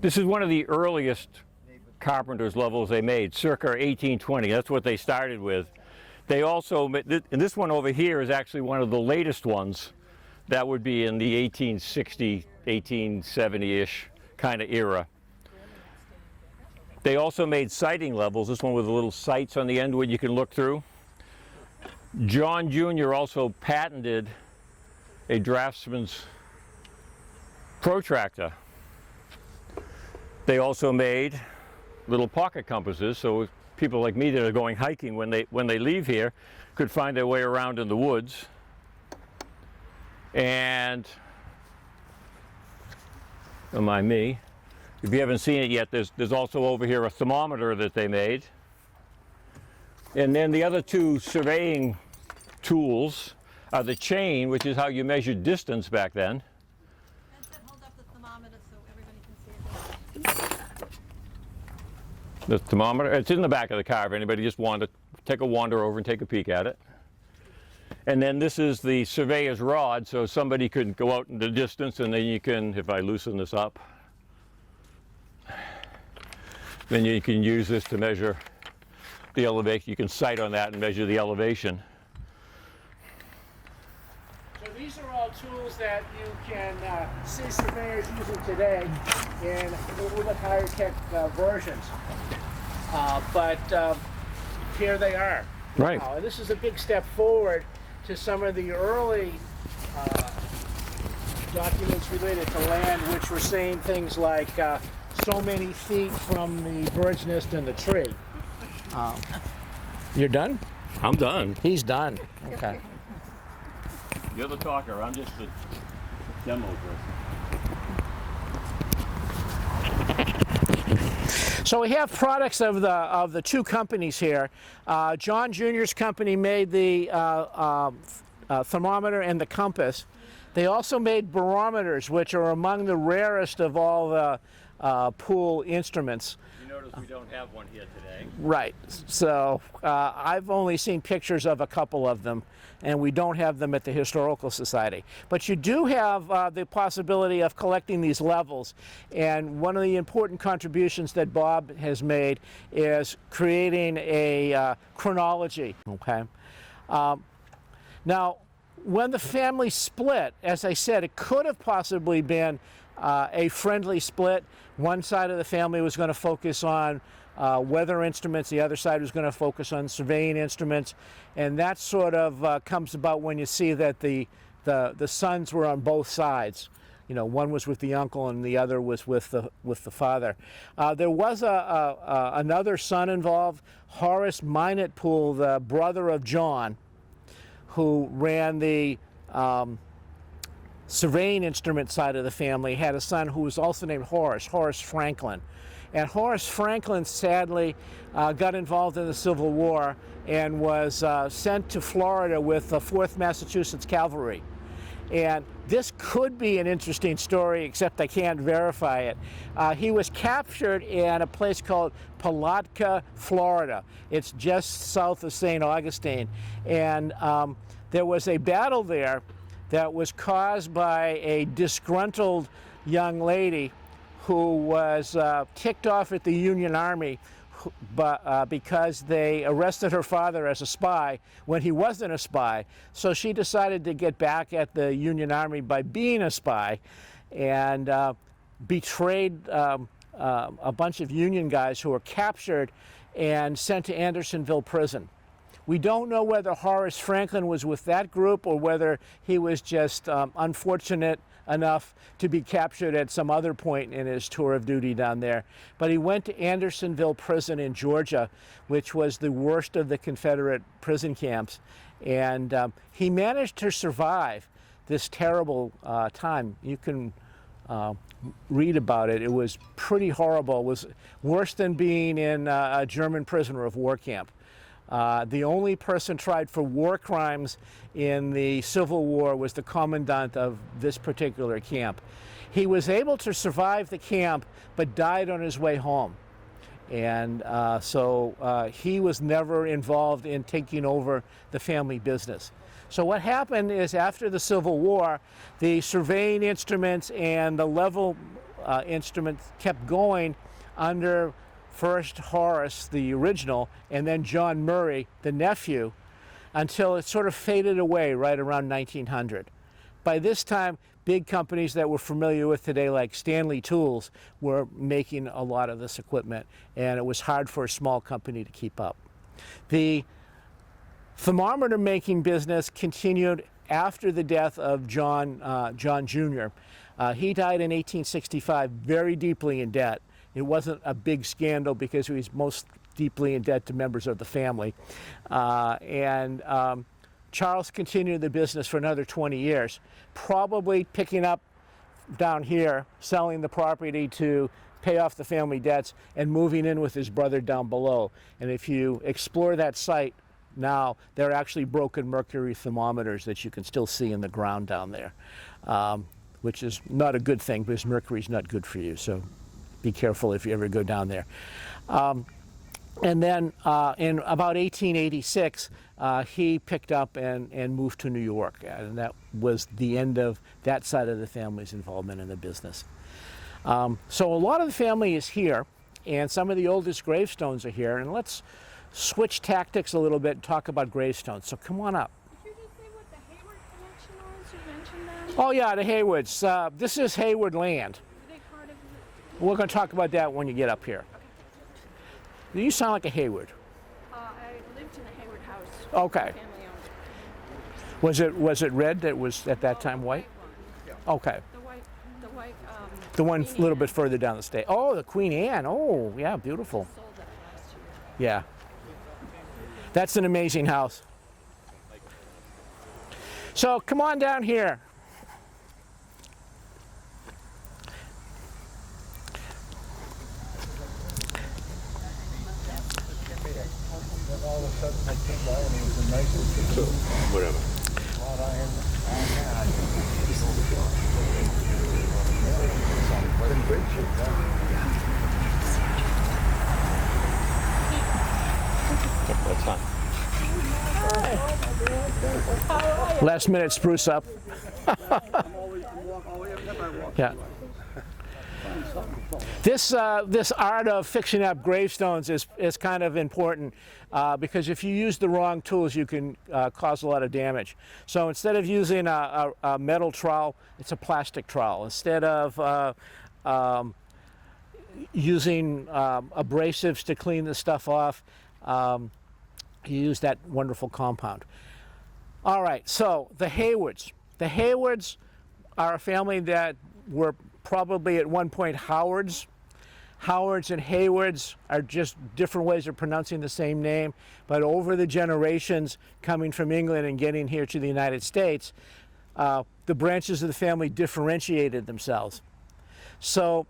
This is one of the earliest carpenter's levels they made, circa 1820. That's what they started with. They also, and this one over here is actually one of the latest ones. That would be in the 1860, 1870-ish kind of era. They also made sighting levels, this one with the little sights on the end where you can look through. John Jr. also patented a draftsman's protractor. They also made little pocket compasses, so people like me that are going hiking when they leave here could find their way around in the woods. And don't mind me, if you haven't seen it yet, there's also over here a thermometer that they made. And then the other two surveying tools are the chain, which is how you measured distance back then. Hold up the thermometer so everybody can see it. The thermometer, it's in the back of the car if anybody just wanted to take a wander over and take a peek at it. And then this is the surveyor's rod, so somebody could go out in the distance, and then you can, if I loosen this up, then you can use this to measure the elevation. You can sight on that and measure the elevation. So these are all tools that you can see surveyors using today in a little bit higher tech versions. But here they are. Right. Now. And this is a big step forward to some of the early documents related to land, which were saying things like so many feet from the bird's nest in the tree. You're done? I'm done. He's done. Okay. You're the talker. I'm just the demo person. So we have products of the two companies here. John Jr.'s company made the thermometer and the compass. They also made barometers, which are among the rarest of all the Poole instruments. You notice we don't have one here today. Right. So I've only seen pictures of a couple of them, and we don't have them at the Historical Society. But you do have the possibility of collecting these levels, and one of the important contributions that Bob has made is creating a chronology. Okay. Now, when the family split, as I said, it could have possibly been a friendly split. One side of the family was going to focus on weather instruments, the other side was going to focus on surveying instruments, and that sort of comes about when you see that the sons were on both sides. You know, one was with the uncle and the other was with the father. There was another son involved, Horace Minot Poole, the brother of John, who ran the surveying instrument side of the family, had a son who was also named Horace Franklin. And Horace Franklin sadly got involved in the Civil War and was sent to Florida with the 4th Massachusetts Cavalry. And this could be an interesting story, except I can't verify it. He was captured in a place called Palatka, Florida. It's just south of St. Augustine. And there was a battle there that was caused by a disgruntled young lady who was ticked off at the Union Army because they arrested her father as a spy when he wasn't a spy. So she decided to get back at the Union Army by being a spy, and betrayed a bunch of Union guys who were captured and sent to Andersonville prison. We don't know whether Horace Franklin was with that group or whether he was just unfortunate enough to be captured at some other point in his tour of duty down there. But he went to Andersonville prison in Georgia, which was the worst of the Confederate prison camps. And he managed to survive this terrible time. You can read about it. It was pretty horrible. It was worse than being in a German prisoner of war camp. The only person tried for war crimes in the Civil War was the commandant of this particular camp. He was able to survive the camp, but died on his way home. And so he was never involved in taking over the family business. So what happened is, after the Civil War, the surveying instruments and the level instrument kept going under first Horace, the original, and then John Murray, the nephew, until it sort of faded away right around 1900. By this time, big companies that we're familiar with today, like Stanley Tools, were making a lot of this equipment, and it was hard for a small company to keep up. The thermometer making business continued after the death of John Jr. He died in 1865 very deeply in debt. It wasn't a big scandal because he was most deeply in debt to members of the family. Charles continued the business for another 20 years, probably picking up down here, selling the property to pay off the family debts, and moving in with his brother down below. And if you explore that site now, there are actually broken mercury thermometers that you can still see in the ground down there, which is not a good thing because mercury is not good for you. So be careful if you ever go down there. And then in about 1886, he picked up and moved to New York, and that was the end of that side of the family's involvement in the business. So a lot of the family is here, and some of the oldest gravestones are here, and let's switch tactics a little bit and talk about gravestones. So come on up. Did you just say what the Hayward connection was? You mentioned that? Oh yeah, the Haywoods. This is Hayward land. Are they part of the... We're going to talk about that when you get up here. You sound like a Hayward. I lived in a Hayward house. Okay. Family owned. Was it red that was at that time white? One. Okay. The white, The one a Queen little Anne. bit further down the state. Oh, the Queen Anne. Oh, yeah, beautiful. Sold that last year. Yeah. That's an amazing house. So come on down here. That's fine. Last minute spruce up. Yeah. This art of fixing up gravestones is kind of important because if you use the wrong tools, you can cause a lot of damage. So instead of using a metal trowel, it's a plastic trowel. Instead of using abrasives to clean the stuff off, you use that wonderful compound. All right, so the Haywoods. The Haywoods are a family that were probably at one point Howards. Howards and Haywoods are just different ways of pronouncing the same name, but over the generations coming from England and getting here to the United States, the branches of the family differentiated themselves. So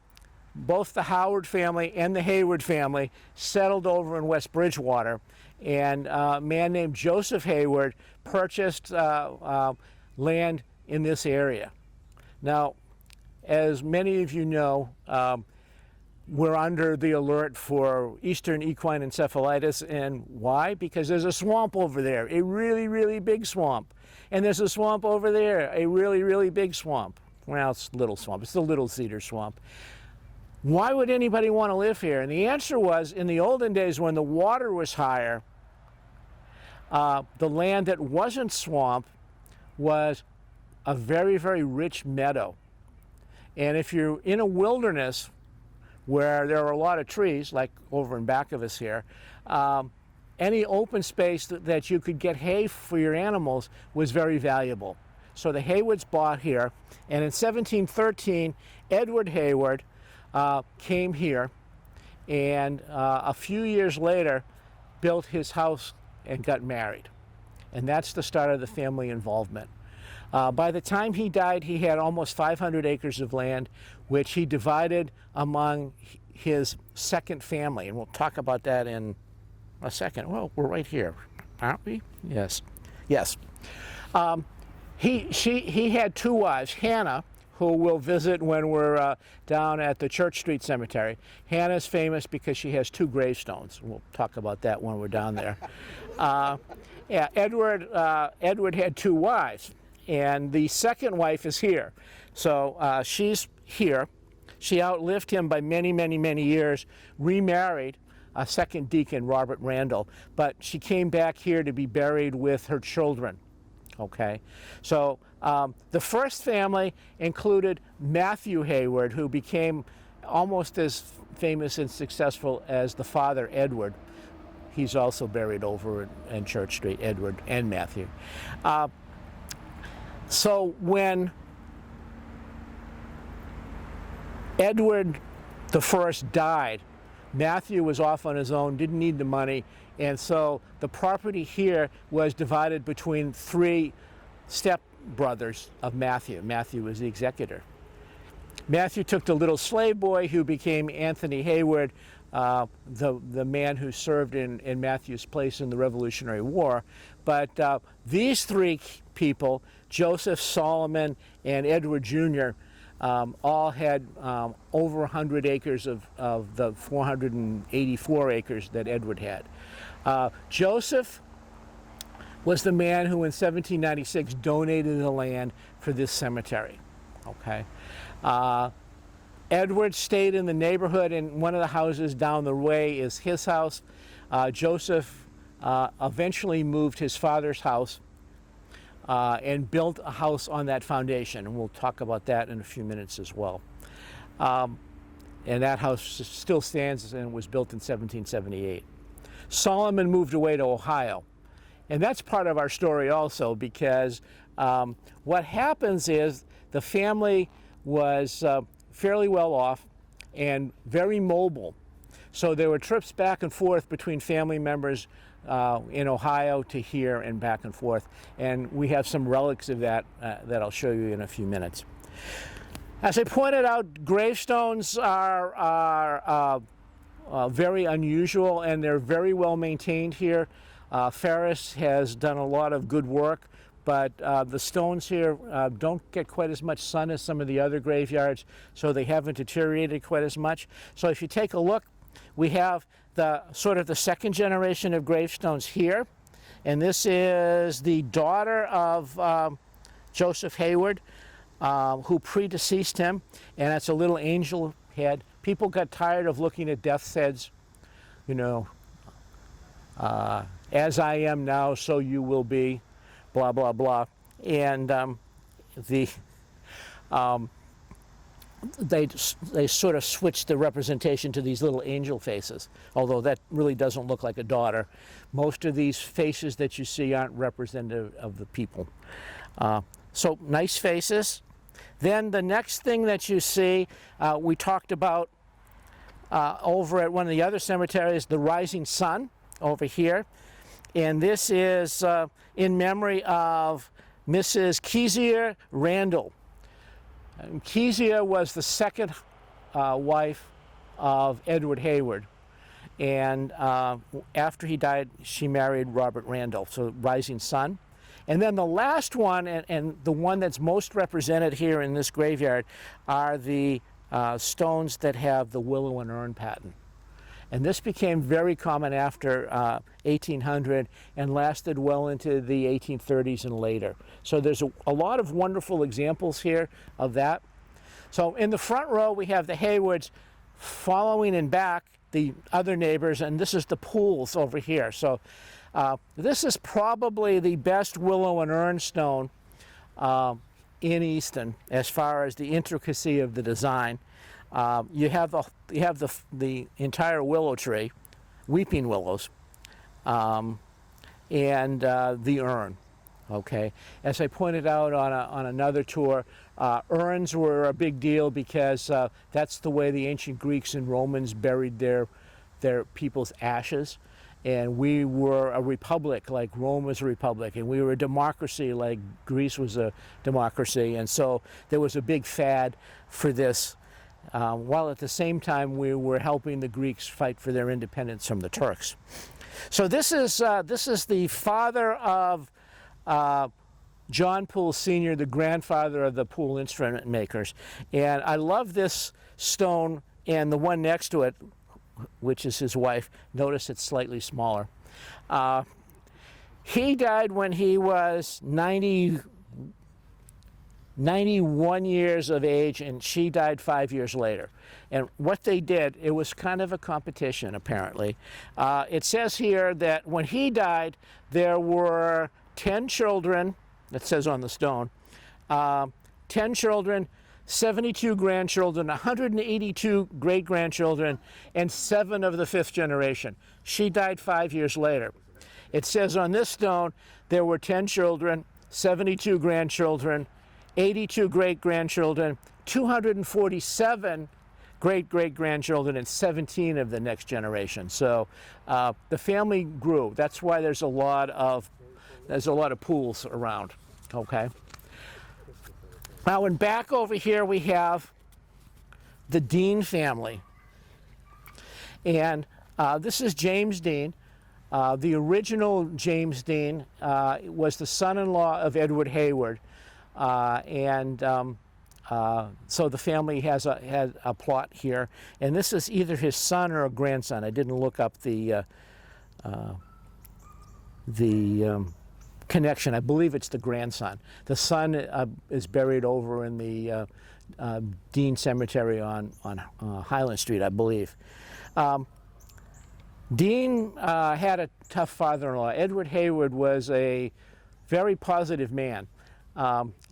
both the Howard family and the Hayward family settled over in West Bridgewater, and a man named Joseph Hayward purchased land in this area. Now, as many of you know, we're under the alert for eastern equine encephalitis, and why? Because there's a swamp over there, a really, really big swamp. And there's a swamp over there, a really, really big swamp. Well, it's a little swamp, it's the Little Cedar Swamp. Why would anybody want to live here? And the answer was, in the olden days when the water was higher, the land that wasn't swamp was a very, very rich meadow. And if you're in a wilderness where there are a lot of trees, like over in back of us here, any open space that you could get hay for your animals was very valuable. So the Haywoods bought here, and in 1713, Edward Hayward came here, and a few years later built his house and got married. And that's the start of the family involvement. By the time he died, he had almost 500 acres of land, which he divided among his second family. And we'll talk about that in a second. Well, we're right here, aren't we? Yes. Yes. He had two wives, Hannah, who we'll visit when we're down at the Church Street Cemetery. Hannah's famous because she has two gravestones. We'll talk about that when we're down there. Yeah, Edward had two wives, and the second wife is here. So she's here, She outlived him by many, many, many years, remarried a second deacon, Robert Randall, but she came back here to be buried with her children. Okay, so the first family included Matthew Hayward, who became almost as famous and successful as the father, Edward. He's also buried over in Church Street, Edward and Matthew. So when Edward the First died, Matthew was off on his own, didn't need the money, and so the property here was divided between 3 stepbrothers of Matthew. Matthew was the executor. Matthew took the little slave boy who became Anthony Hayward, the man who served in Matthew's place in the Revolutionary War. But these 3 people, Joseph, Solomon, and Edward Jr., all had over 100 acres of the 484 acres that Edward had. Joseph was the man who in 1796 donated the land for this cemetery. Okay. Edward stayed in the neighborhood, and one of the houses down the way is his house. Joseph eventually moved his father's house and built a house on that foundation, and we'll talk about that in a few minutes as well. And that house still stands and was built in 1778. Solomon moved away to Ohio, and that's part of our story also, because what happens is the family was fairly well off and very mobile. So there were trips back and forth between family members in Ohio to here and back and forth. And we have some relics of that that I'll show you in a few minutes. As I pointed out, gravestones are very unusual, and they're very well maintained here. Ferris has done a lot of good work, but the stones here don't get quite as much sun as some of the other graveyards, so they haven't deteriorated quite as much. So if you take a look, we have the sort of the second generation of gravestones here, and this is the daughter of Joseph Hayward, who predeceased him, and it's a little angel head. People got tired of looking at death's heads, you know, as I am now, so you will be, blah, blah, blah. And they sort of switched the representation to these little angel faces, although that really doesn't look like a daughter. Most of these faces that you see aren't representative of the people. So nice faces. Then the next thing that you see, we talked about over at one of the other cemeteries, the rising sun over here. And this is in memory of Mrs. Kezia Randall. Kezia was the second wife of Edward Hayward. And after he died, she married Robert Randall, so rising sun. And then the last one, and the one that's most represented here in this graveyard, are the stones that have the willow and urn pattern. And this became very common after 1800 and lasted well into the 1830s and later. So there's a lot of wonderful examples here of that. So in the front row, we have the Haywoods, following in back the other neighbors, and this is the Pooles over here. So this is probably the best willow and urn stone in Easton as far as the intricacy of the design. You have the entire willow tree, weeping willows, and the urn. Okay, as I pointed out on another tour, urns were a big deal because that's the way the ancient Greeks and Romans buried their people's ashes. And we were a republic like Rome was a republic, and we were a democracy like Greece was a democracy. And so there was a big fad for this, while at the same time we were helping the Greeks fight for their independence from the Turks. So this is the father of John Poole Sr., the grandfather of the Poole instrument makers. And I love this stone, and the one next to it, which is his wife. Notice it's slightly smaller. He died when he was 91 91 years of age, and she died 5 years later. And what they did, it was kind of a competition, apparently. It says here that when he died, there were 10 children, it says on the stone, 10 children, 72 grandchildren, 182 great-grandchildren, and 7 of the 5th generation. She died 5 years later. It says on this stone, there were 10 children, 72 grandchildren, 82 great-grandchildren, 247 great-great-grandchildren, and 17 of the next generation. So the family grew. That's why there's a lot of Pooles around. Okay. Now, and back over here we have the Dean family, and this is James Dean. The original James Dean was the son-in-law of Edward Hayward. So the family had a plot here, and this is either his son or a grandson. I didn't look up the connection. I believe it's the grandson. The son is buried over in the Dean Cemetery on Highland Street, I believe. Dean had a tough father-in-law. Edward Hayward was a very positive man.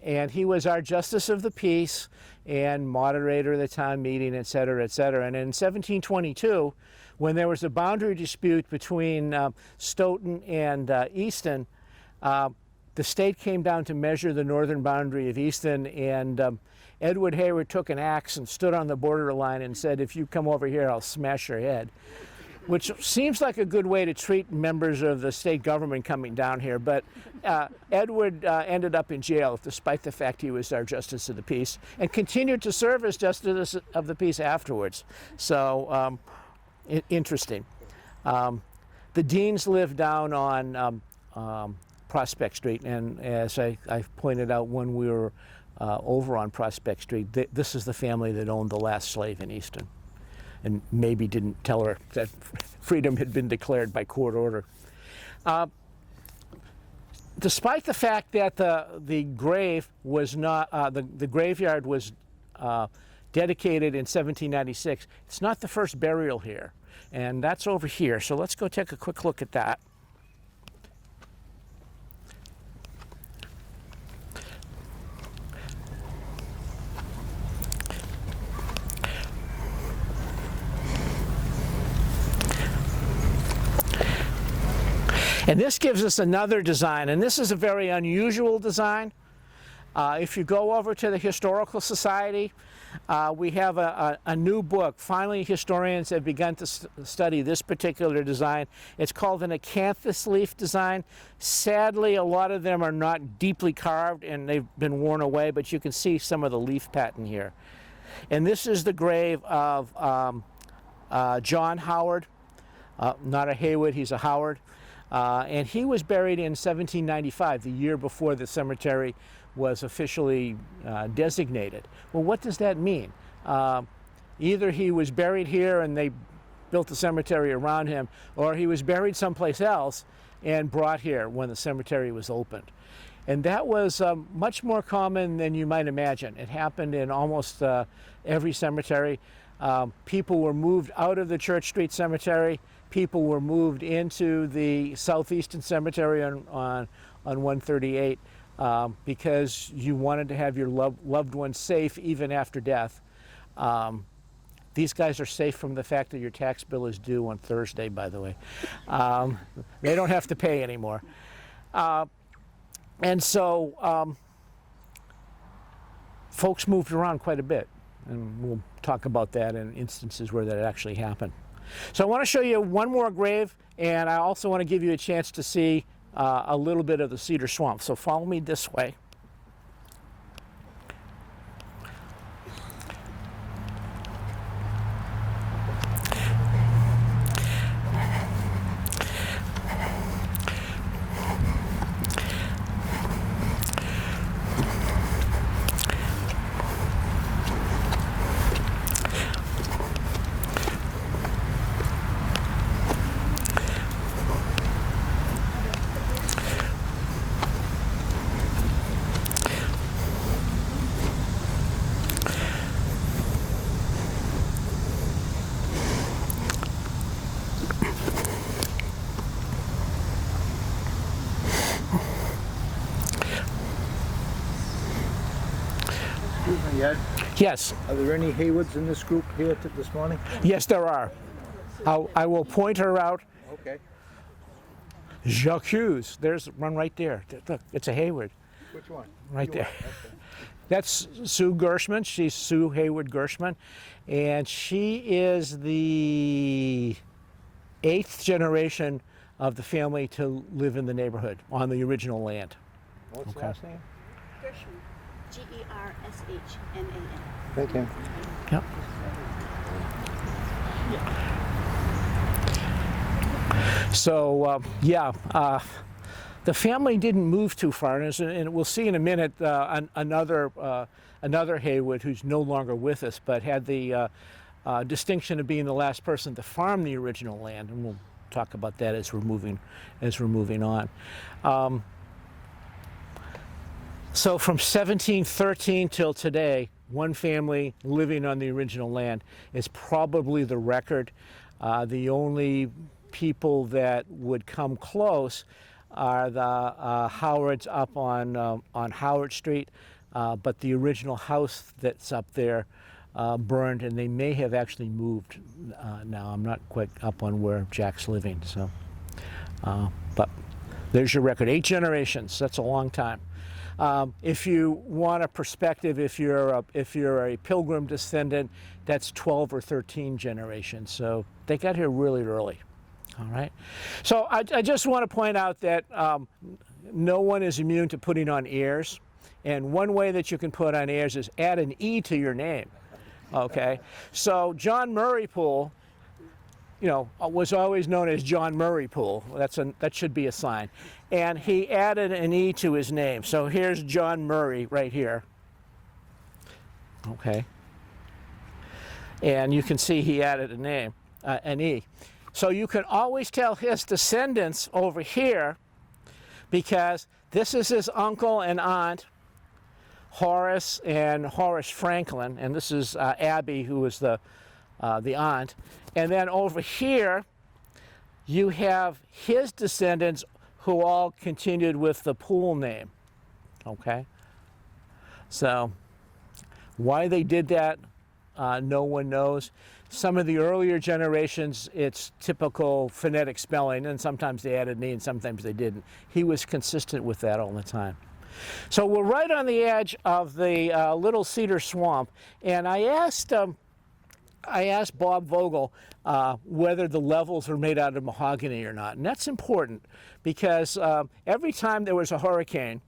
And he was our justice of the peace and moderator of the town meeting, et cetera, et cetera. And in 1722, when there was a boundary dispute between Stoughton and Easton, the state came down to measure the northern boundary of Easton, and Edward Hayward took an axe and stood on the borderline and said, "If you come over here, I'll smash your head." Which seems like a good way to treat members of the state government coming down here, but Edward ended up in jail despite the fact he was our Justice of the Peace, and continued to serve as Justice of the Peace afterwards. So interesting. The Deans lived down on Prospect Street, and as I pointed out when we were over on Prospect Street, this is the family that owned the last slave in Easton, and maybe didn't tell her that freedom had been declared by court order. Despite the fact that the grave was not, the graveyard was dedicated in 1796, it's not the first burial here, and that's over here. So let's go take a quick look at that. And this gives us another design, and this is a very unusual design. If you go over to the Historical Society, we have a new book. Finally, historians have begun to study this particular design. It's called an acanthus leaf design. Sadly, a lot of them are not deeply carved and they've been worn away, but you can see some of the leaf pattern here. And this is the grave of John Howard, not a Haywood, he's a Howard. And he was buried in 1795, the year before the cemetery was officially designated. Well, what does that mean? Either he was buried here and they built the cemetery around him, or he was buried someplace else and brought here when the cemetery was opened. And that was much more common than you might imagine. It happened in almost every cemetery. People were moved out of the Church Street Cemetery. People were moved into the Southeastern Cemetery on 138 because you wanted to have your loved ones safe even after death. These guys are safe from the fact that your tax bill is due on Thursday, by the way. They don't have to pay anymore. And so folks moved around quite a bit, and we'll talk about that in instances where that actually happened. So I want to show you one more grave, and I also want to give you a chance to see a little bit of the Cedar Swamp. So follow me this way. Ed? Yes, Are there any Haywoods in this group here this morning? yes, there are. I will point her out. Okay. Jacques Hughes, there's one right there. Look, it's a Hayward Which one? right You there. are, okay. That's Sue Gershman. She's Sue Hayward Gershman, and she is the 8th generation of the family to live in the neighborhood on the original land. What's the Okay. last name? Gershman, Gershman. Thank you. Yep. So, the family didn't move too far, and we'll see in a minute another Haywood who's no longer with us, but had the distinction of being the last person to farm the original land, and we'll talk about that as we're moving on. So from 1713 till today, one family living on the original land is probably the record. The only people that would come close are the Howards up on Howard Street, but the original house that's up there burned, and they may have actually moved now. I'm not quite up on where Jack's living, so. But there's your record, 8 generations. That's a long time. If you want a perspective, if you're a Pilgrim descendant, that's 12 or 13 generations. So they got here really early. All right. So I just want to point out that no one is immune to putting on heirs, and one way that you can put on heirs is add an E to your name. Okay. So John Murray Poole, was always known as John Murray Poole. That should be a sign. And he added an E to his name. So here's John Murray right here. Okay. And you can see he added an E. So you can always tell his descendants over here, because this is his uncle and aunt, Horace and Horace Franklin, and this is Abby, who is the aunt. And then over here, you have his descendants who all continued with the Poole name, okay? So why they did that, no one knows. Some of the earlier generations, it's typical phonetic spelling, and sometimes they added an E and sometimes they didn't. He was consistent with that all the time. So we're right on the edge of the Little Cedar Swamp, and I asked Bob Vogel whether the levels are made out of mahogany or not, and that's important because every time there was a hurricane,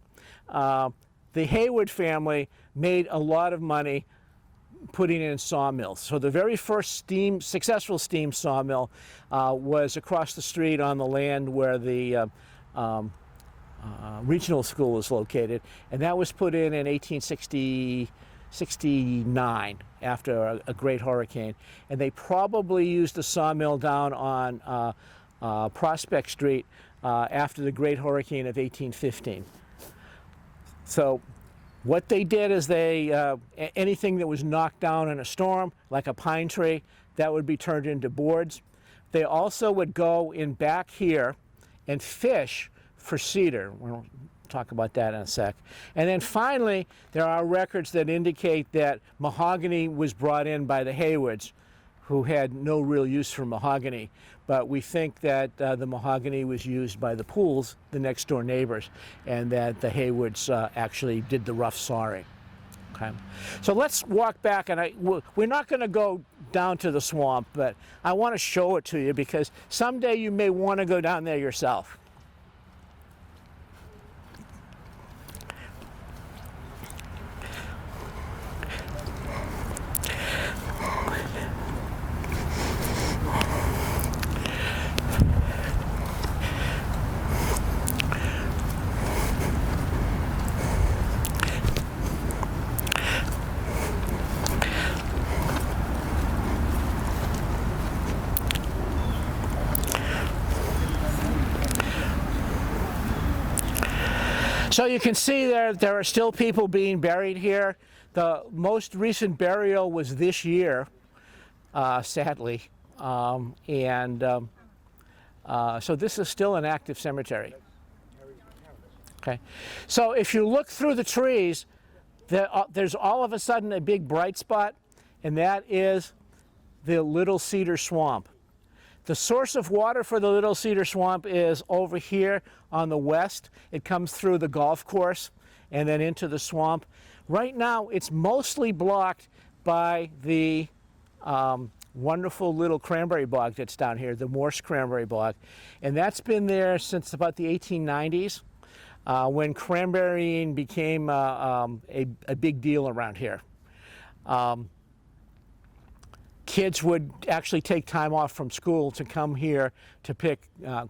the Hayward family made a lot of money putting in sawmills. So the very first successful steam sawmill was across the street on the land where the regional school is located, and that was put in 1869 after a great hurricane. And they probably used the sawmill down on Prospect Street after the great hurricane of 1815. So what they did is anything that was knocked down in a storm, like a pine tree, that would be turned into boards. They also would go in back here and fish for cedar. We'll talk about that in a sec. And then finally, there are records that indicate that mahogany was brought in by the Haywoods, who had no real use for mahogany. But we think that the mahogany was used by the Pooles, the next door neighbors, and that the Haywoods actually did the rough sawing. Okay. So let's walk back, and we're not going to go down to the swamp, but I want to show it to you because someday you may want to go down there yourself. So you can see there are still people being buried here. The most recent burial was this year, sadly. So this is still an active cemetery. Okay. So if you look through the trees, there's all of a sudden a big bright spot, and that is the Little Cedar Swamp. The source of water for the Little Cedar Swamp is over here on the west. It comes through the golf course and then into the swamp. Right now, it's mostly blocked by the wonderful little cranberry bog that's down here, the Morse Cranberry Bog. And that's been there since about the 1890s, when cranberrying became a big deal around here. Kids would actually take time off from school to come here to pick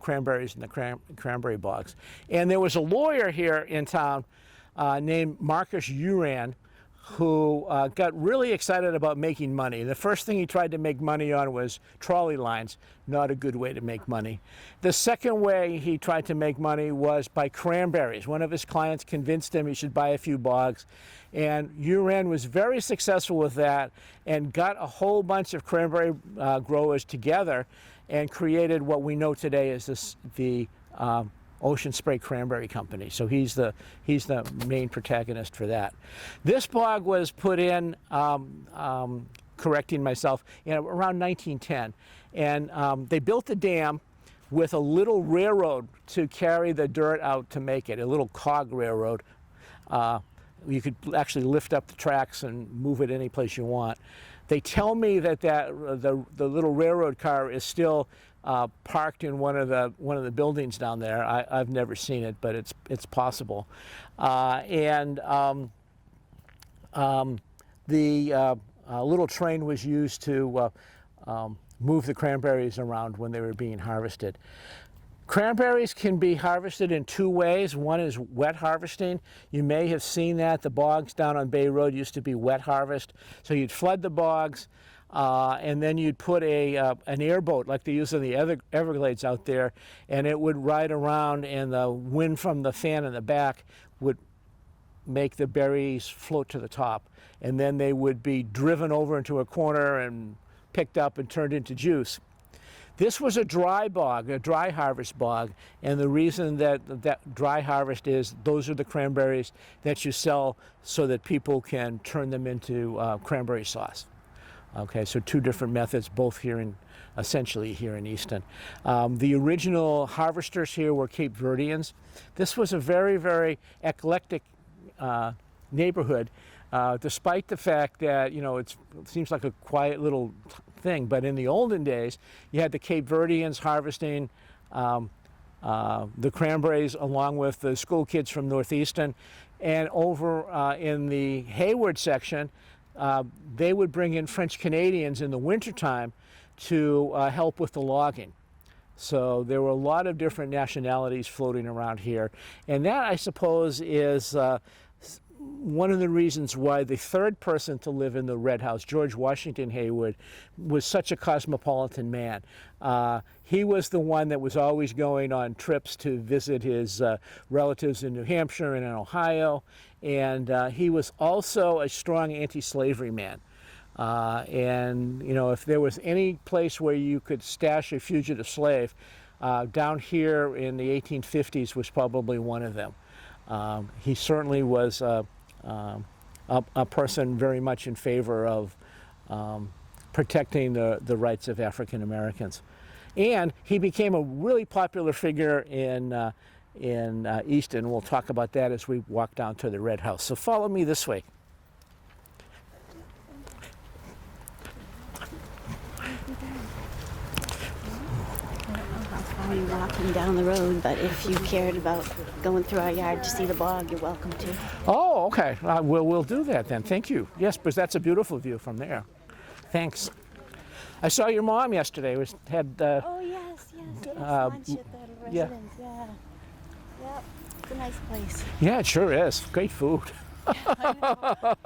cranberries in the cranberry bogs. And there was a lawyer here in town named Marcus Uran, who got really excited about making money. The first thing he tried to make money on was trolley lines, not a good way to make money. The second way he tried to make money was by cranberries. One of his clients convinced him he should buy a few bogs, and Uran was very successful with that and got a whole bunch of cranberry growers together and created what we know today as the Ocean Spray Cranberry Company. So he's the main protagonist for that. This bog was put in, correcting myself, around 1910. And they built the dam with a little railroad to carry the dirt out to make it, a little cog railroad. You could actually lift up the tracks and move it any place you want. They tell me that the little railroad car is still parked in one of the buildings down there. I've never seen it, but it's possible. The little train was used to move the cranberries around when they were being harvested. Cranberries can be harvested in two ways. One is wet harvesting. You may have seen that. The bogs down on Bay Road used to be wet harvest. So you'd flood the bogs, and then you'd put an airboat like they use in the Everglades out there, and it would ride around, and the wind from the fan in the back would make the berries float to the top. And then they would be driven over into a corner and picked up and turned into juice. This was a dry bog, a dry harvest bog, and the reason that dry harvest is those are the cranberries that you sell so that people can turn them into cranberry sauce. Okay, so two different methods, both essentially here in Easton. The original harvesters here were Cape Verdeans. This was a very, very eclectic neighborhood, despite the fact that, it seems like a quiet little thing, but in the olden days, you had the Cape Verdeans harvesting the cranberries along with the school kids from Northeastern, and over in the Hayward section, they would bring in French Canadians in the wintertime to help with the logging. So there were a lot of different nationalities floating around here, and that, I suppose, is one of the reasons why the third person to live in the Red House, George Washington Haywood, was such a cosmopolitan man. He was the one that was always going on trips to visit his relatives in New Hampshire and in Ohio, and he was also a strong anti-slavery man. If there was any place where you could stash a fugitive slave, down here in the 1850s was probably one of them. He certainly was a person very much in favor of protecting the rights of African Americans. And he became a really popular figure in Easton. We'll talk about that as we walk down to the Red House. So follow me this way. You walking down the road, but if you cared about going through our yard to see the bog, you're welcome to. Oh, okay. We'll do that then. Thank you. Yes, because that's a beautiful view from there. Thanks. I saw your mom yesterday. Oh yes, lunch at the residence. Yeah. Yep. It's a nice place. Yeah, it sure is. Great food. I know, right?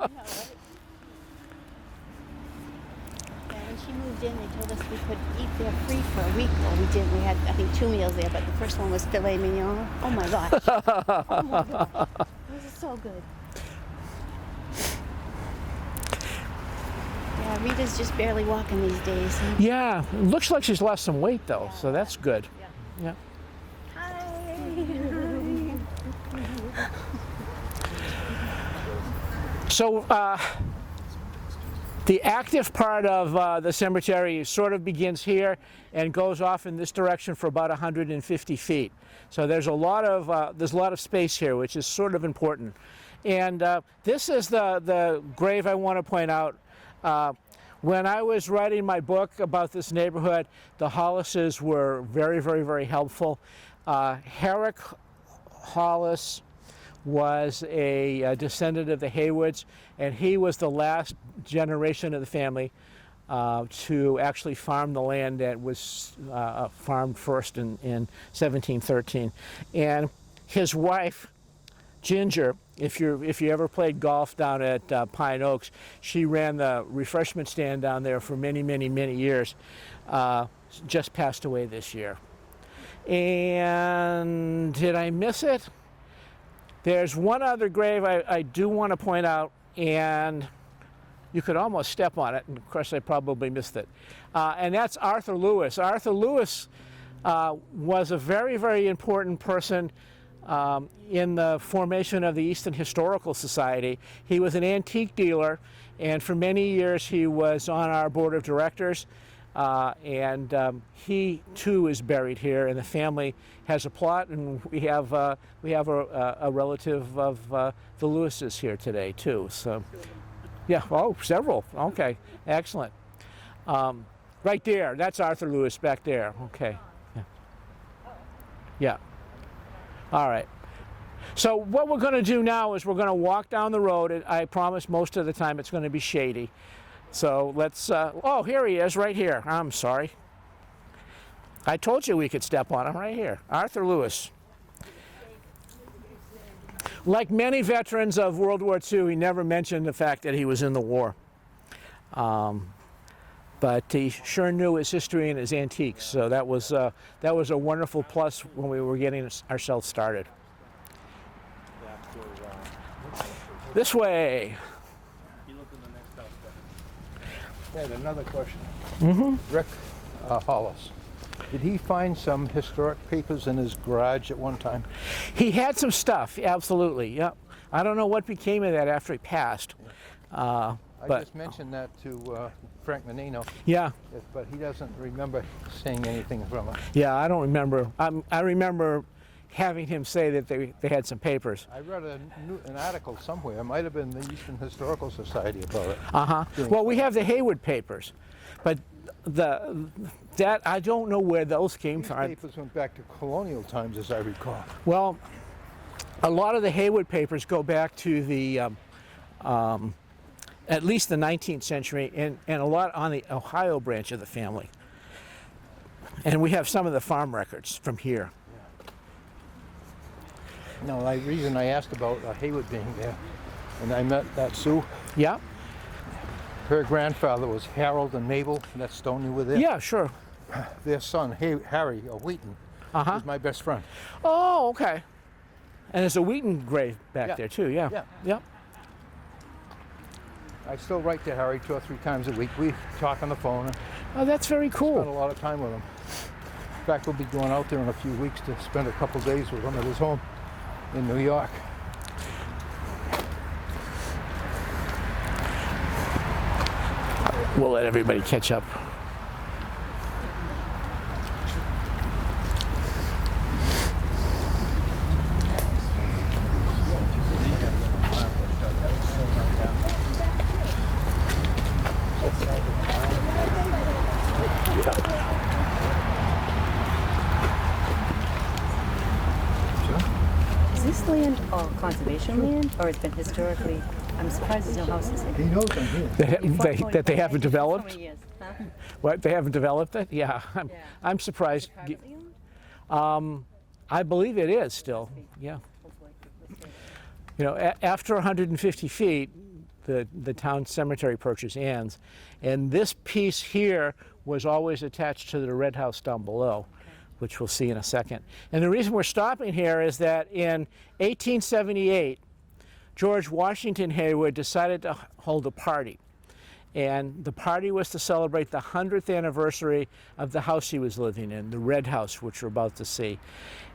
When she moved in, they told us we could eat there free for a week. Well, we did. We had, I think, 2 meals there, but the first one was filet mignon. Oh my gosh. Oh my gosh. It was so good. Yeah, Rita's just barely walking these days. Yeah, it looks like she's lost some weight though, so that's good. Yeah. So the active part of the cemetery sort of begins here and goes off in this direction for about 150 feet. So there's a lot of space here, which is sort of important. And this is the grave I want to point out. When I was writing my book about this neighborhood, the Hollises were very, very, very helpful. Herrick Hollis was a descendant of the Haywoods, and he was the last generation of the family to actually farm the land that was farmed first in 1713. And his wife, Ginger, if you ever played golf down at Pine Oaks, she ran the refreshment stand down there for many, many, many years. Just passed away this year. And did I miss it? There's one other grave I do want to point out, and you could almost step on it, and of course I probably missed it. And that's Arthur Lewis. Arthur Lewis was a very, very important person in the formation of the Easton Historical Society. He was an antique dealer, and for many years he was on our board of directors. And he too is buried here, and the family has a plot, and we have a relative of the Lewises here today too. So, yeah, oh, several. Okay, excellent. Right there, that's Arthur Lewis back there. Okay, yeah. Yeah. All right. So what we're going to do now is we're going to walk down the road. I promise most of the time it's going to be shady. So let's, oh, here he is, right here. I'm sorry. I told you we could step on him right here. Arthur Lewis. Like many veterans of World War II, he never mentioned the fact that he was in the war. But he sure knew his history and his antiques, so that was a wonderful plus when we were getting ourselves started. This way. I had another question. Mm-hmm. Rick Hollis, did he find some historic papers in his garage at one time? He had some stuff, absolutely, yeah. I don't know what became of that after he passed. I But just mentioned that to Frank Menino, yeah, but he doesn't remember saying anything from it. yeah, I don't remember. I remember having him say that they had some papers. I read an article somewhere, it might have been the Easton Historical Society about it. Uh-huh. Well, we have the Haywood papers, but that I don't know where those came These from. papers went back to colonial times, as I recall. Well, a lot of the Haywood papers go back to the at least the 19th century, and a lot on the Ohio branch of the family. And we have some of the farm records from here. No, the reason I asked about Haywood being there, and I met that Sue. Yeah? Her grandfather was Harold and Mabel, and that stone you were there. Yeah, sure. Their son, Harry Wheaton, Uh-huh. was my best friend. Oh, okay. And there's a Wheaton grave back Yeah. there too, yeah. Yeah. Yep. I still write to Harry 2 or 3 times a week. We talk on the phone and Oh, that's very spend a cool. lot of time with him. In fact, we'll be going out there in a few weeks to spend a couple days with him at his home in New York. We'll let everybody catch up. Is this land all conservation land, or it's been historically? I'm surprised there's no houses here. He knows I'm here. That they haven't So developed? many years, huh? What, they haven't developed it? Yeah, I'm surprised. Privately owned? I believe it is still, yeah. Hopefully. Let's see. You know, after 150 feet, the town cemetery purchase ends. And this piece here was always attached to the red house down below, which we'll see in a second. And the reason we're stopping here is that in 1878, George Washington Haywood decided to hold a party. And the party was to celebrate the 100th anniversary of the house he was living in, the red house, which we're about to see.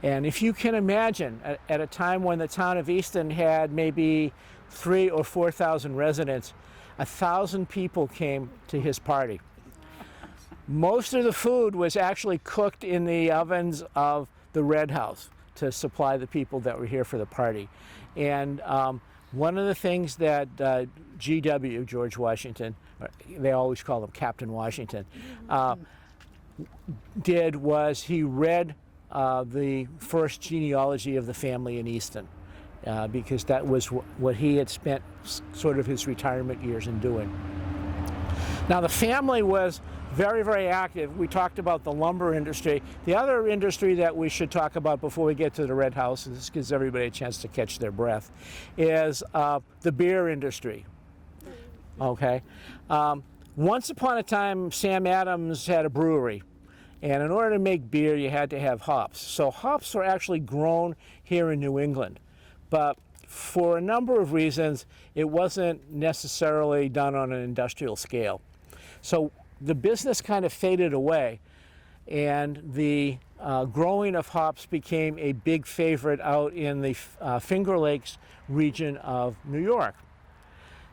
And if you can imagine, at a time when the town of Easton had maybe 3,000 or 4,000 residents, 1,000 people came to his party. Most of the food was actually cooked in the ovens of the Red House to supply the people that were here for the party. And one of the things that GW, George Washington, they always call him Captain Washington, did was he read the first genealogy of the family in Easton, because that was what he had spent sort of his retirement years in doing. Now the family was very, very active. We talked about the lumber industry. The other industry that we should talk about before we get to the Red House, and this gives everybody a chance to catch their breath, is the beer industry. Okay. Once upon a time, Sam Adams had a brewery, and in order to make beer, you had to have hops. So hops are actually grown here in New England, but for a number of reasons, it wasn't necessarily done on an industrial scale. So the business kind of faded away, and the growing of hops became a big favorite out in the Finger Lakes region of New York.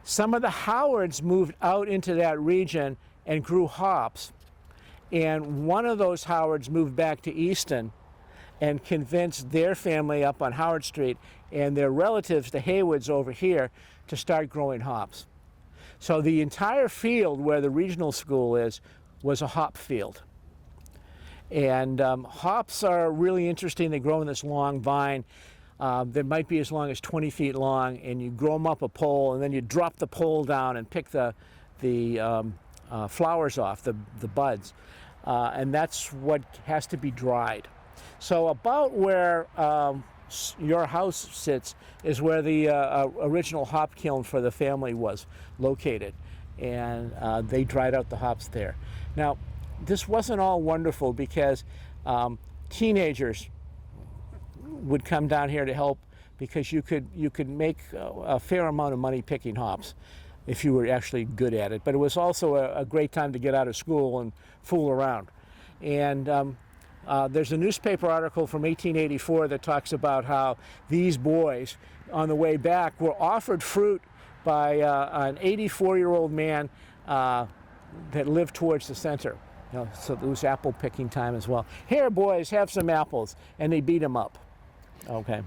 Some of the Howards moved out into that region and grew hops, and one of those Howards moved back to Easton and convinced their family up on Howard Street and their relatives, the Haywoods over here, to start growing hops. So the entire field where the regional school is was a hop field. And hops are really interesting. They grow in this long vine that might be as long as 20 feet long, and you grow them up a pole, and then you drop the pole down and pick the flowers off, the buds. And that's what has to be dried. So about where your house sits is where the original hop kiln for the family was located, and they dried out the hops there. Now, this wasn't all wonderful because teenagers would come down here to help, because you could make a fair amount of money picking hops if you were actually good at it. But it was also a great time to get out of school and fool around. And there's a newspaper article from 1884 that talks about how these boys, on the way back, were offered fruit by an 84-year-old man that lived towards the center. You know, so it was apple picking time as well. Here, boys, have some apples. And they beat him up, okay,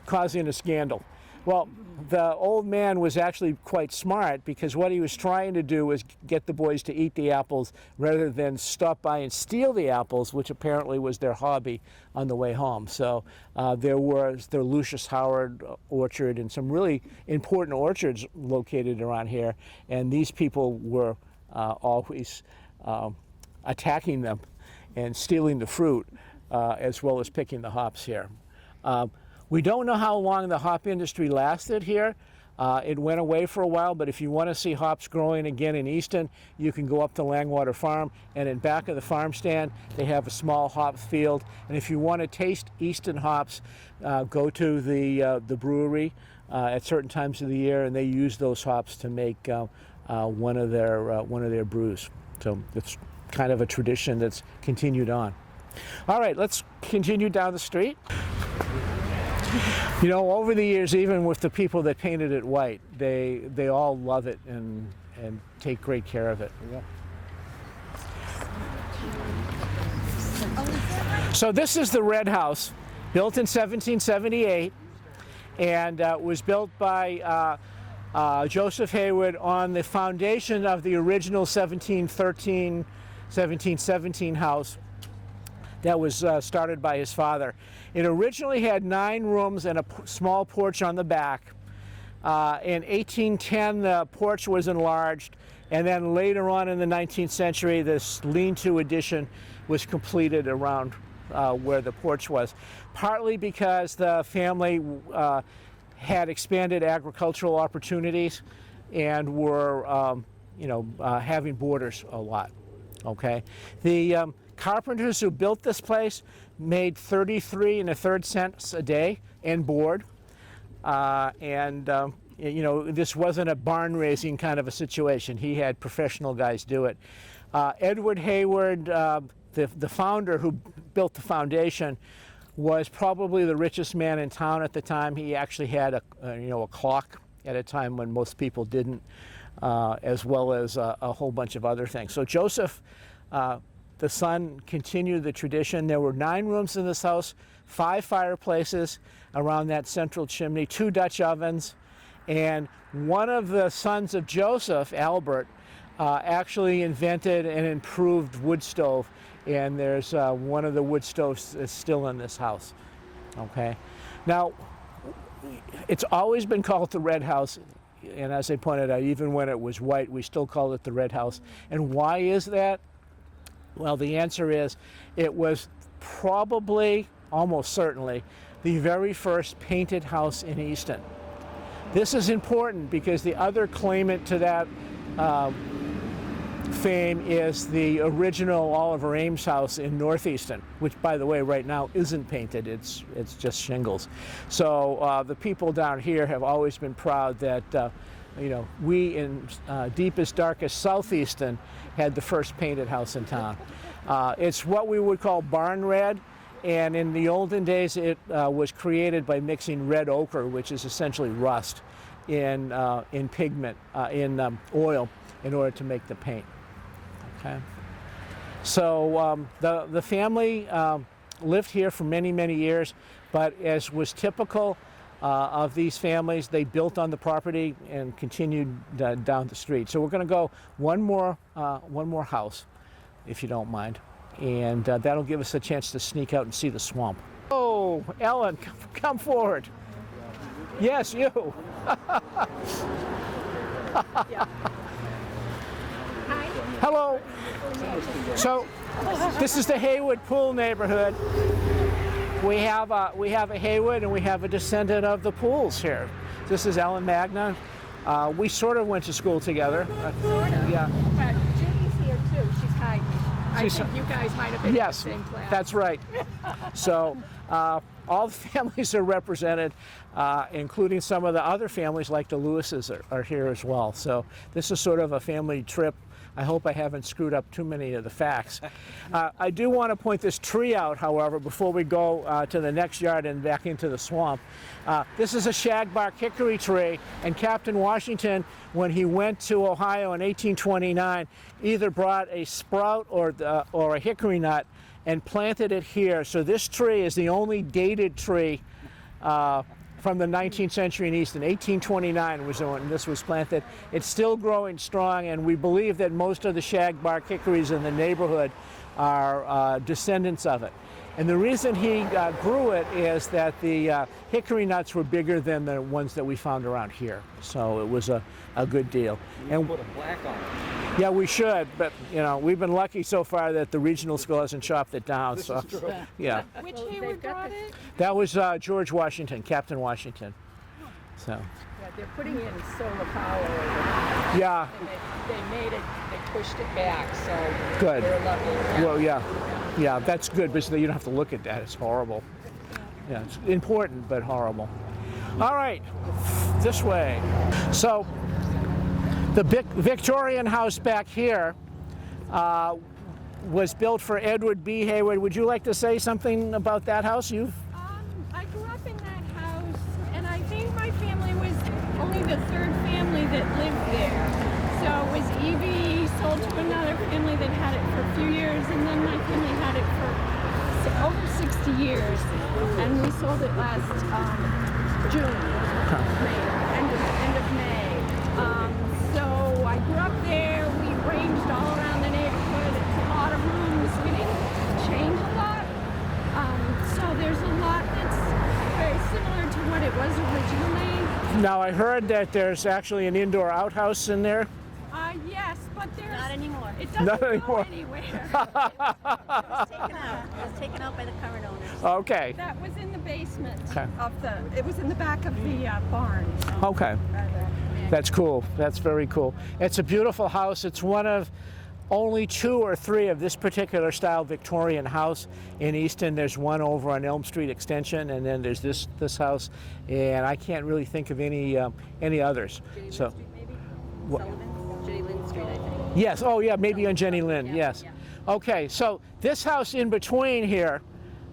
causing a scandal. Well, the old man was actually quite smart, because what he was trying to do was get the boys to eat the apples rather than stop by and steal the apples, which apparently was their hobby on the way home. So there was the Lucius Howard orchard and some really important orchards located around here, and these people were always attacking them and stealing the fruit, as well as picking the hops here. We don't know how long the hop industry lasted here. It went away for a while, but if you want to see hops growing again in Easton, you can go up to Langwater Farm, and in back of the farm stand, they have a small hop field. And if you want to taste Easton hops, go to the brewery at certain times of the year, and they use those hops to make one of their brews. So it's kind of a tradition that's continued on. All right, let's continue down the street. You know, over the years, even with the people that painted it white, they all love it and take great care of it. Yeah. So this is the Red House, built in 1778, and was built by Joseph Haywood on the foundation of the original 1713, 1717 house that was started by his father. It originally had 9 rooms and a small porch on the back. In 1810, the porch was enlarged, and then later on in the 19th century, this lean-to addition was completed around where the porch was, partly because the family had expanded agricultural opportunities and were, having boarders a lot. Okay, the carpenters who built this place made 33 1/3 cents a day and board, this wasn't a barn raising kind of a situation. He had professional guys do it. Edward Hayward, the founder who built the foundation, was probably the richest man in town at the time. He actually had a clock at a time when most people didn't, as well as a whole bunch of other things. So Joseph, the son, continued the tradition. There were 9 rooms in this house, 5 fireplaces around that central chimney, 2 Dutch ovens, and one of the sons of Joseph, Albert, actually invented an improved wood stove, and there's one of the wood stoves is still in this house. Okay, now it's always been called the Red House, and as I pointed out, even when it was white, we still call it the Red House. And why is that? Well, the answer is it was probably, almost certainly, the very first painted house in Easton. This is important because the other claimant to that fame is the original Oliver Ames house in Northeastern, which, by the way, right now isn't painted. It's just shingles. So the people down here have always been proud that we in deepest, darkest Southeastern had the first painted house in town. It's what we would call barn red, and in the olden days it was created by mixing red ochre, which is essentially rust, in pigment, in oil, in order to make the paint. Okay. So the family lived here for many, many years, but as was typical of these families, they built on the property and continued down the street. So we're going to go one more house, if you don't mind, and that'll give us a chance to sneak out and see the swamp. Oh, Ellen, come forward. Yes, you. Hello. So this is the Haywood Poole neighborhood. We have a Haywood, and we have a descendant of the Pooles here. This is Ellen Magna. We sort of went to school together. Sort of. Yeah. But Jenny's here too. She's hiding. I think you guys might have been in the same class. That's right. So all the families are represented, including some of the other families like the Lewises are here as well. So this is sort of a family trip. I hope I haven't screwed up too many of the facts. I do want to point this tree out, however, before we go to the next yard and back into the swamp. This is a shagbark hickory tree, and Captain Washington, when he went to Ohio in 1829, either brought a sprout or a hickory nut and planted it here. So this tree is the only dated tree from the 19th century in Easton. 1829 was when this was planted. It's still growing strong, and we believe that most of the shagbark hickories in the neighborhood are descendants of it. And the reason he grew it is that the hickory nuts were bigger than the ones that we found around here. So it was a good deal. And put a plaque on it. Yeah, we should, but we've been lucky so far that the regional school hasn't chopped it down. So yeah. Which Hayward brought it? That was George Washington, Captain Washington. So. Yeah, they're putting in solar power over it. Yeah. And they made it. They pushed it back. So good. They're lucky. Well, yeah, that's good, because you don't have to look at that. It's horrible. Yeah, it's important, but horrible. All right, this way. So the Victorian house back here was built for Edward B. Hayward. Would you like to say something about that house? I grew up in that house, and I think my family was only the 3rd family that lived there. So it was Evie sold to another family that had it for a few years, and then my family had it for over 60 years. And we sold it last June, end of May. So I grew up there. We ranged all around the neighborhood. It's a lot of rooms. We didn't change a lot. So there's a lot that's very similar to what it was originally. Now, I heard that there's actually an indoor outhouse in there. Yes, but there's... Not anymore. It doesn't Not go anymore. anywhere. It was taken out. It was taken out by the current owners. Okay. That was in the basement Okay. of it was in the back of the barn. Okay. Rather. That's cool. That's very cool. It's a beautiful house. It's one of only 2 or 3 of this particular style Victorian house in Easton. There's one over on Elm Street Extension, and then there's this house, and I can't really think of any others. So. Jenny Lynn Street, I think. Yes, oh yeah, maybe on Jenny Lynn, yes. Yeah. Okay, so this house in between here,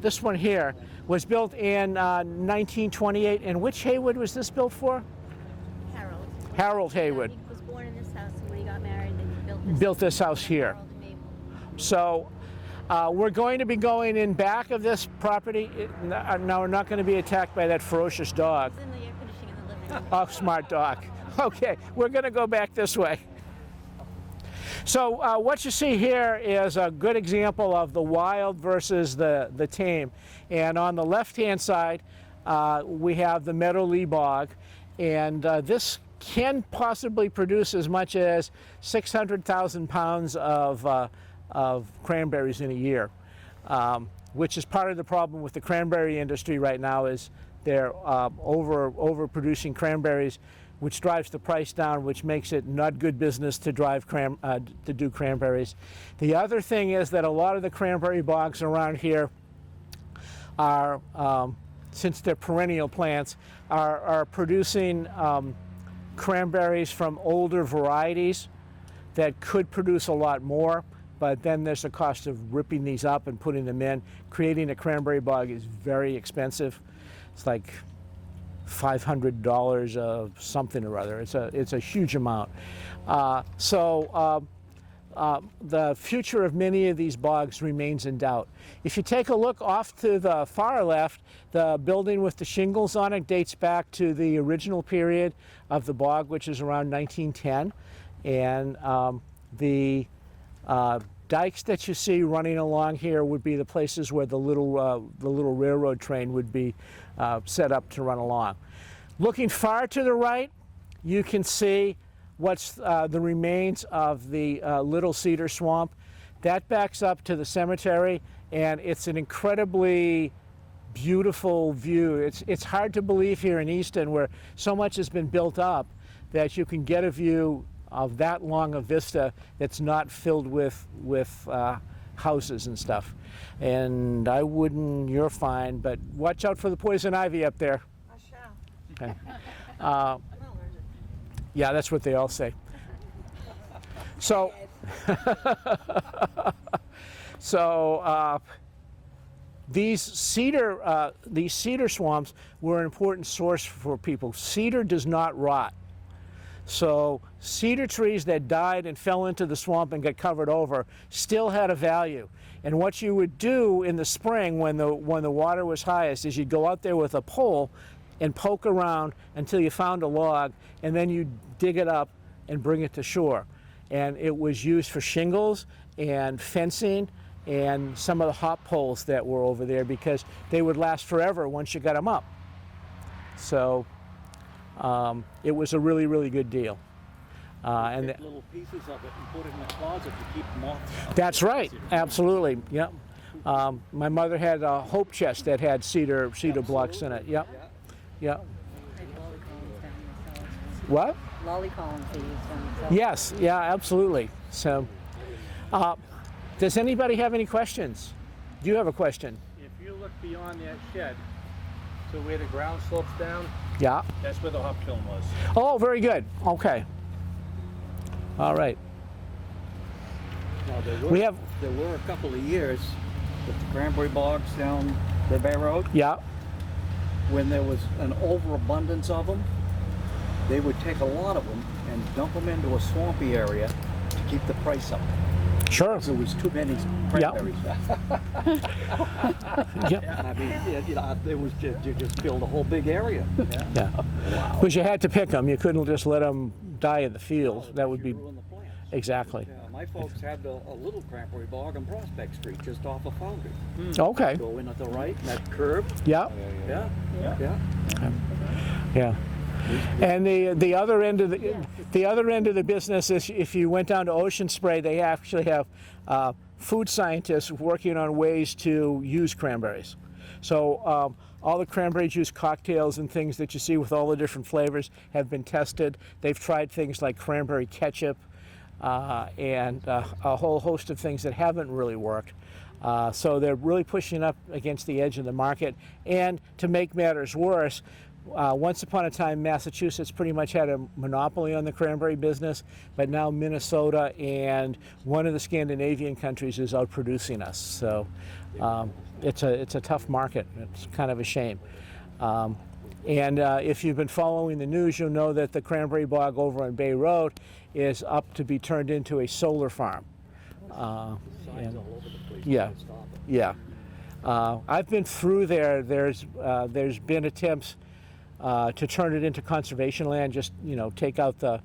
this one here, was built in 1928. And which Haywood was this built for? Harold. Harold Haywood. He was born in this house, and when he got married, then he Built this house here. Harold and Mabel. So we're going to be going in back of this property. No, we're not going to be attacked by that ferocious dog. It's in the air conditioning in the living room. Oh, smart dog. Okay, we're going to go back this way. So what you see here is a good example of the wild versus the tame. And on the left-hand side, we have the Meadow Lee Bog. And this can possibly produce as much as 600,000 pounds of cranberries in a year, which is part of the problem with the cranberry industry right now. Is they're overproducing cranberries, which drives the price down, which makes it not good business to do cranberries. The other thing is that a lot of the cranberry bogs around here are, since they're perennial plants, are producing cranberries from older varieties that could produce a lot more, but then there's the cost of ripping these up and putting them in. Creating a cranberry bog is very expensive. It's like $500 of something or other. It's a huge amount. So the future of many of these bogs remains in doubt. If you take a look off to the far left, the building with the shingles on it dates back to the original period of the bog, which is around 1910. And the dikes that you see running along here would be the places where the little railroad train would be set up to run along. Looking far to the right, you can see what's the remains of the Little Cedar Swamp. That backs up to the cemetery, and it's an incredibly beautiful view. It's hard to believe here in Easton, where so much has been built up, that you can get a view of that long a vista that's not filled with houses and stuff. And you're fine, but watch out for the poison ivy up there. I shall. Okay. I'm allergic. Yeah, that's what they all say. So, these cedar swamps were an important source for people. Cedar does not rot. So cedar trees that died and fell into the swamp and got covered over still had a value. And what you would do in the spring when the water was highest is you'd go out there with a pole and poke around until you found a log, and then you dig it up and bring it to shore. And it was used for shingles and fencing and some of the hop poles that were over there, because they would last forever once you got them up. So it was a really, really good deal. And Take little pieces of it and put it in the closet to keep moths out. that's right, absolutely. Yep. My mother had a hope chest that had cedar blocks in it. Yep. Yep. What? Lolly columns they used on the Yes. Yeah. Absolutely. So, does anybody have any questions? Do you have a question? If you look beyond that shed to where the ground slopes down, Yeah. that's where the hop kiln was. Oh, very good. Okay. All right. Now, there were a couple of years with the cranberry bogs down the Bay Road Yeah. when there was an overabundance of them. They would take a lot of them and dump them into a swampy area to keep the price up. Sure. There was too many cranberries. Yeah. I mean, it was you just filled a whole big area. Yeah. Wow. Because you had to pick them. You couldn't just let them die in the field. That would be Ruin the plants. exactly. Yeah, my folks had a little cranberry bog on Prospect Street, just off of Foundry. Okay. Go in at the right, and that curve. Yeah. Yeah. Yeah. And the other end of the business is, if you went down to Ocean Spray, they actually have food scientists working on ways to use cranberries. So all the cranberry juice cocktails and things that you see with all the different flavors have been tested. They've tried things like cranberry ketchup and a whole host of things that haven't really worked. So they're really pushing up against the edge of the market. And to make matters worse, Once upon a time, Massachusetts pretty much had a monopoly on the cranberry business, but now Minnesota and one of the Scandinavian countries is outproducing us. So it's a tough market. It's kind of a shame. And if you've been following the news, you'll know that the cranberry bog over on Bay Road is up to be turned into a solar farm. Yeah, yeah. I've been through there. There's been attempts to turn it into conservation land. Just take out the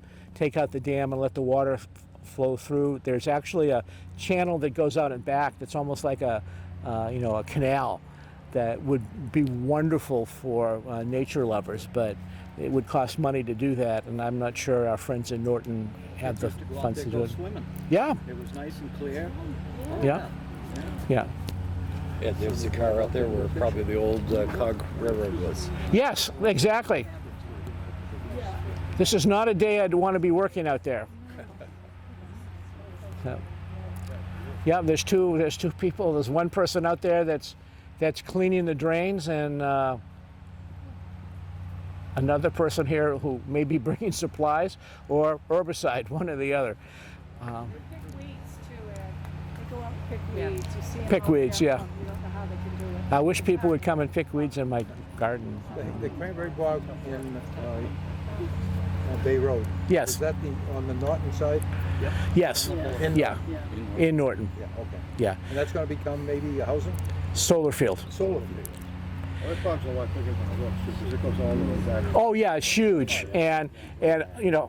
dam and let the water flow through. There's actually a channel that goes out and back. That's almost like a canal that would be wonderful for nature lovers, but it would cost money to do that, and I'm not sure our friends in Norton have the funds to do it. Swimming. Yeah, It was nice and clear. yeah, yeah. Yeah, there was a car out there where probably the old Cog Railroad was. Yes, exactly. This is not a day I'd want to be working out there. So, yeah, there's two people. There's one person out there that's cleaning the drains, and another person here who may be bringing supplies or herbicide, one or the other. Pick weeds too, Ed. They go out and pick weeds. You see 'em Pick out weeds, there. yeah. You don't know how they can do it. I wish people would come and pick weeds in my garden. The cranberry bog in Bay Road. Yes. Is that on the Norton side? Yes. Yeah. In Norton. Yeah, okay. Yeah. And that's going to become maybe a housing? Solar field. Solar field. That bog's a lot bigger than it looks because it goes all the way back. Oh yeah, it's huge. And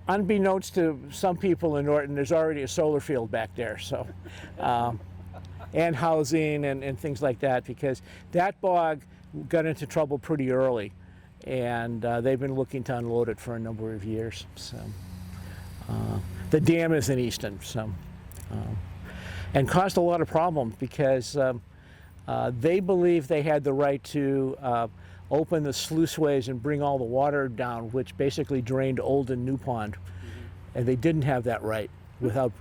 unbeknownst to some people in Norton, there's already a solar field back there. So, and housing and things like that, because that bog got into trouble pretty early, and they've been looking to unload it for a number of years. So, the dam is in Easton, so, and caused a lot of problems because they believed they had the right to open the sluiceways and bring all the water down, which basically drained Old and New Pond, and they didn't have that right without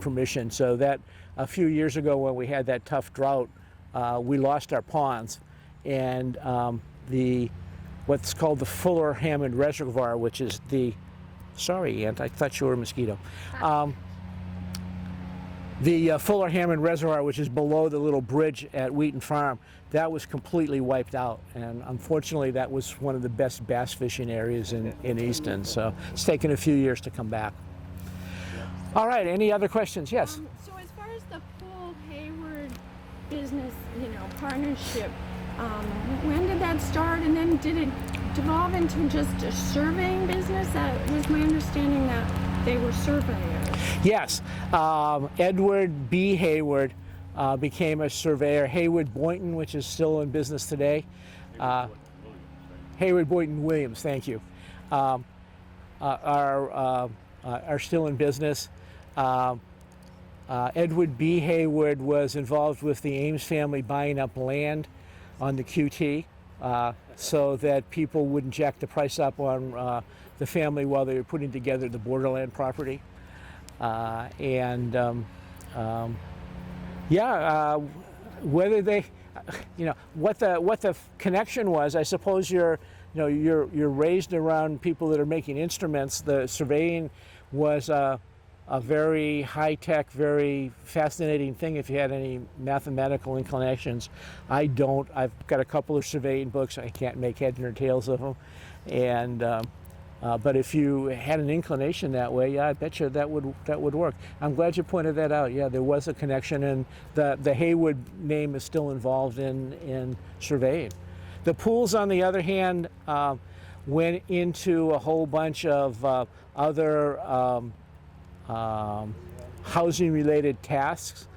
permission. So that a few years ago, when we had that tough drought, we lost our ponds, and what's called the Fuller Hammond Reservoir, which is sorry, Aunt, I thought you were a mosquito. The Fuller Hammond Reservoir, which is below the little bridge at Wheaton Farm, that was completely wiped out, and unfortunately that was one of the best bass fishing areas in Easton, so it's taken a few years to come back. All right, any other questions? Yes? So as far as the Poole Hayward business, partnership, when did that start, and then did it devolve into just a surveying business? That was my understanding that they were surveyors. Yes, Edward B. Hayward became a surveyor. Hayward Boynton, which is still in business today. Hayward Boynton Williams, thank you, are still in business. Edward B. Hayward was involved with the Ames family buying up land on the QT so that people wouldn't jack the price up on the family while they were putting together the borderland property. Whether they, what the connection was, I suppose you're raised around people that are making instruments. The surveying was a very high-tech, very fascinating thing if you had any mathematical inclinations. I don't. I've got a couple of surveying books. I can't make head nor tails of them. And but if you had an inclination that way, yeah, I bet you that would work. I'm glad you pointed that out. Yeah, there was a connection, and the Haywood name is still involved in surveying. The Pooles, on the other hand, went into a whole bunch of other housing-related tasks,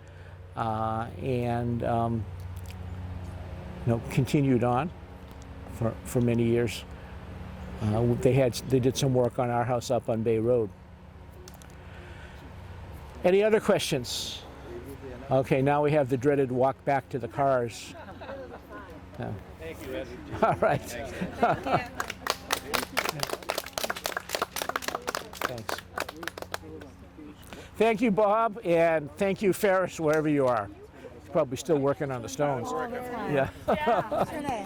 and continued on for many years. They did some work on our house up on Bay Road. Any other questions? Okay, now we have the dreaded walk back to the cars. Yeah. Thank you, Ed. All right. Thanks. Thank you, Bob, and thank you, Ferris, wherever you are. You're probably still working on the stones. All the time. Yeah. What's your name?